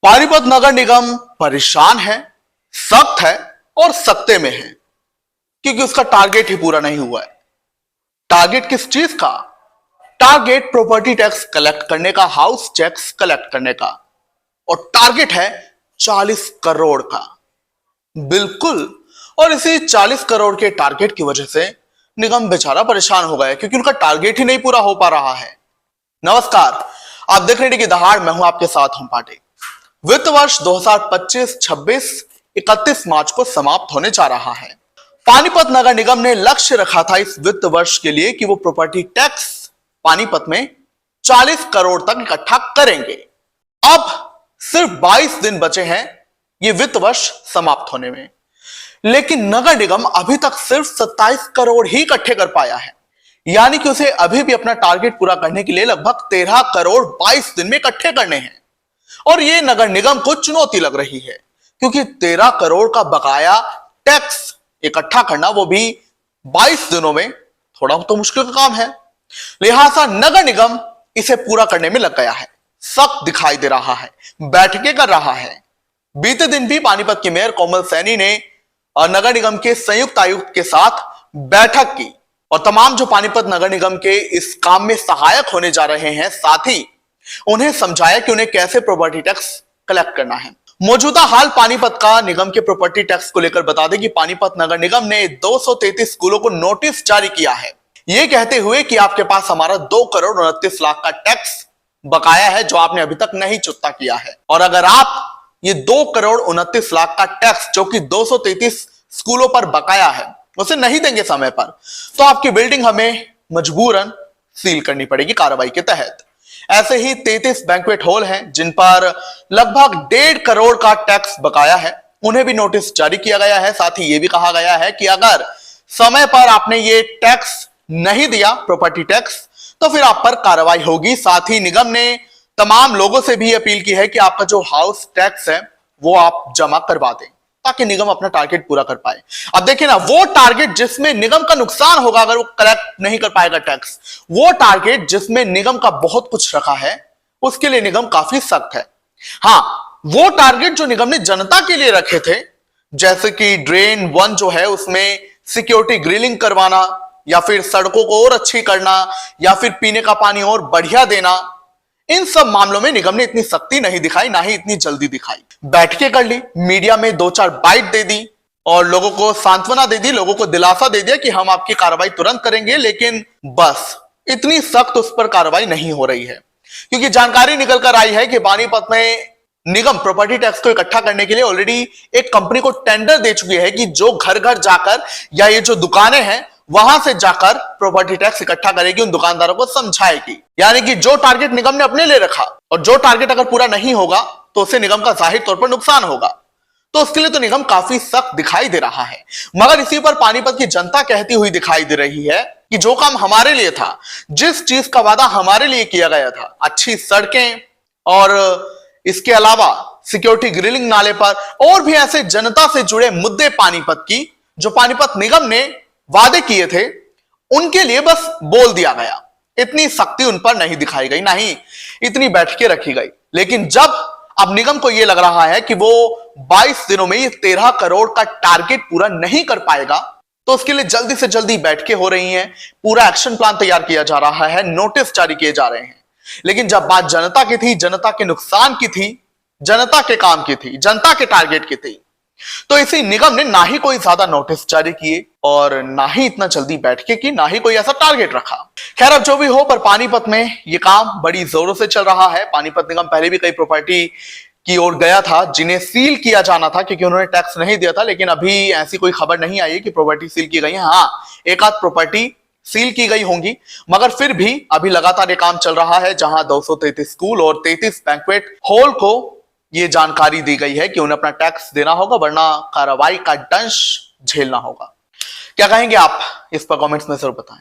पानीपत नगर निगम परेशान है, सख्त है और सत्ते में है क्योंकि उसका टारगेट ही पूरा नहीं हुआ है। टारगेट किस चीज का? टारगेट प्रॉपर्टी टैक्स कलेक्ट करने का, हाउस टैक्स कलेक्ट करने का, और टारगेट है 40 करोड़ का। बिल्कुल। और इसी 40 करोड़ के टारगेट की वजह से निगम बेचारा परेशान हो गया है क्योंकि उनका टारगेट ही नहीं पूरा हो पा रहा है। नमस्कार, आप देख रहे हैं कि दहाड़, मैं हूं आपके साथ हम पाटे। वित्त वर्ष 2025-26 31 मार्च को समाप्त होने जा रहा है। पानीपत नगर निगम ने लक्ष्य रखा था इस वित्त वर्ष के लिए कि वो प्रॉपर्टी टैक्स पानीपत में 40 करोड़ तक इकट्ठा करेंगे। अब सिर्फ 22 दिन बचे हैं ये वित्त वर्ष समाप्त होने में, लेकिन नगर निगम अभी तक सिर्फ 27 करोड़ ही इकट्ठे कर पाया है। यानी कि उसे अभी भी अपना टारगेट पूरा करने के लिए लगभग 13 करोड़ 22 दिन में इकट्ठे करने हैं। और ये नगर निगम को चुनौती लग रही है क्योंकि 13 करोड़ का बकाया टैक्स इकट्ठा करना, वो भी 22 दिनों में, थोड़ा तो मुश्किल का काम है। लिहाजा नगर निगम इसे पूरा करने में लग गया है, सख्त दिखाई दे रहा है, बैठकें कर रहा है। बीते दिन भी पानीपत के मेयर कोमल सैनी ने नगर निगम के संयुक्त आयुक्त के साथ बैठक की और तमाम जो पानीपत नगर निगम के इस काम में सहायक होने जा रहे हैं, साथ ही उन्हें समझाया कि उन्हें कैसे प्रॉपर्टी टैक्स कलेक्ट करना है। मौजूदा हाल पानीपत का निगम के प्रॉपर्टी टैक्स को लेकर बता दें कि पानीपत नगर निगम ने 233 स्कूलों को नोटिस जारी किया है, यह कहते हुए कि आपके पास हमारा 2 करोड़ 29 लाख का टैक्स बकाया है जो आपने अभी तक नहीं चुकता किया है। और अगर आप ये 2 करोड़ 29 लाख का टैक्स जो कि 233 स्कूलों पर बकाया है उसे नहीं देंगे समय पर, तो आपकी बिल्डिंग हमें मजबूरन सील करनी पड़ेगी कार्रवाई के तहत। ऐसे ही 33 बैंक्वेट हॉल हैं जिन पर लगभग 1.5 करोड़ का टैक्स बकाया है, उन्हें भी नोटिस जारी किया गया है। साथ ही यह भी कहा गया है कि अगर समय पर आपने ये टैक्स नहीं दिया, प्रॉपर्टी टैक्स, तो फिर आप पर कार्रवाई होगी। साथ ही निगम ने तमाम लोगों से भी अपील की है कि आपका जो हाउस टैक्स है वो आप जमा करवा दें ताकि निगम अपना टारगेट पूरा कर पाए। अब देखिए ना, वो टारगेट जिसमें निगम का नुकसान होगा अगर वो कलेक्ट नहीं कर पाएगा टैक्स, वो टारगेट जिसमें निगम का बहुत कुछ रखा है, उसके लिए निगम काफी सख्त है। हां, वो टारगेट जो निगम ने जनता के लिए रखे थे, जैसे कि ड्रेन 1 जो है उसमें सिक्योरिटी ग्रिलिंग करवाना, या फिर सड़कों को और अच्छी करना, या फिर पीने का पानी और बढ़िया देना, इन सब मामलों में निगम ने इतनी सख्ती नहीं दिखाई, ना ही इतनी जल्दी दिखाई। बैठकें कर ली, मीडिया में 2-4 बाइट दे दी और लोगों को सांत्वना दे दी, लोगों को दिलासा दे दिया कि हम आपकी कार्रवाई तुरंत करेंगे, लेकिन बस इतनी सख्त उस पर कार्रवाई नहीं हो रही है क्योंकि जानकारी निकल कर आई है कि पानीपत में निगम प्रॉपर्टी टैक्स को इकट्ठा करने के लिए ऑलरेडी एक कंपनी को टेंडर दे चुकी है कि जो घर घर जाकर, या ये जो दुकानें हैं वहां से जाकर प्रॉपर्टी टैक्स इकट्ठा करेगी, उन दुकानदारों को समझाएगी। यानी कि जो टारगेट निगम ने अपने लिए रखा और जो टारगेट अगर पूरा नहीं होगा तो उससे निगम का जाहिर तौर पर नुकसान होगा, तो उसके लिए तो निगम काफी सख्त दिखाई दे रहा है। मगर इसी पर पानीपत की जनता कहती हुई दिखाई दे रही है कि जो काम हमारे लिए था, जिस चीज का वादा हमारे लिए किया गया था, अच्छी सड़कें और इसके अलावा सिक्योरिटी ग्रिलिंग नाले पर और भी ऐसे जनता से जुड़े मुद्दे पानीपत की जो पानीपत निगम ने वादे किए थे, उनके लिए बस बोल दिया गया। इतनी सख्ती उन पर नहीं दिखाई गई, ना ही इतनी बैठकें रखी गई। लेकिन जब अब निगम को यह लग रहा है कि वो 22 दिनों में ये 13 करोड़ का टारगेट पूरा नहीं कर पाएगा, तो उसके लिए जल्दी से जल्दी बैठकें हो रही हैं, पूरा एक्शन प्लान तैयार किया जा रहा है, नोटिस जारी किए जा रहे हैं। लेकिन जब बात जनता की थी, जनता के नुकसान की थी, जनता के काम की थी, जनता के टारगेट की थी, तो इसी निगम ने ना ही कोई ज्यादा नोटिस जारी किए और ना ही इतना जल्दी बैठकें की, ना ही कोई ऐसा टारगेट रखा। खैर, अब जो भी हो, पर पानीपत में ये काम बड़ी जोरों से चल रहा है। पानीपत निगम पहले भी कई प्रॉपर्टी की ओर गया था जिन्हें सील किया जाना था क्योंकि उन्होंने टैक्स नहीं दिया था, लेकिन अभी ऐसी कोई खबर नहीं आई है कि प्रॉपर्टी सील की गई है। हाँ, एक आध प्रॉपर्टी सील की गई होंगी, मगर फिर भी अभी लगातार ये काम चल रहा है जहां 233 स्कूल और 33 बैंक्वेट हॉल को ये जानकारी दी गई है कि उन्हें अपना टैक्स देना होगा, वरना कार्रवाई का दंश झेलना होगा। क्या कहेंगे आप इस पर? कमेंट्स में जरूर बताएं।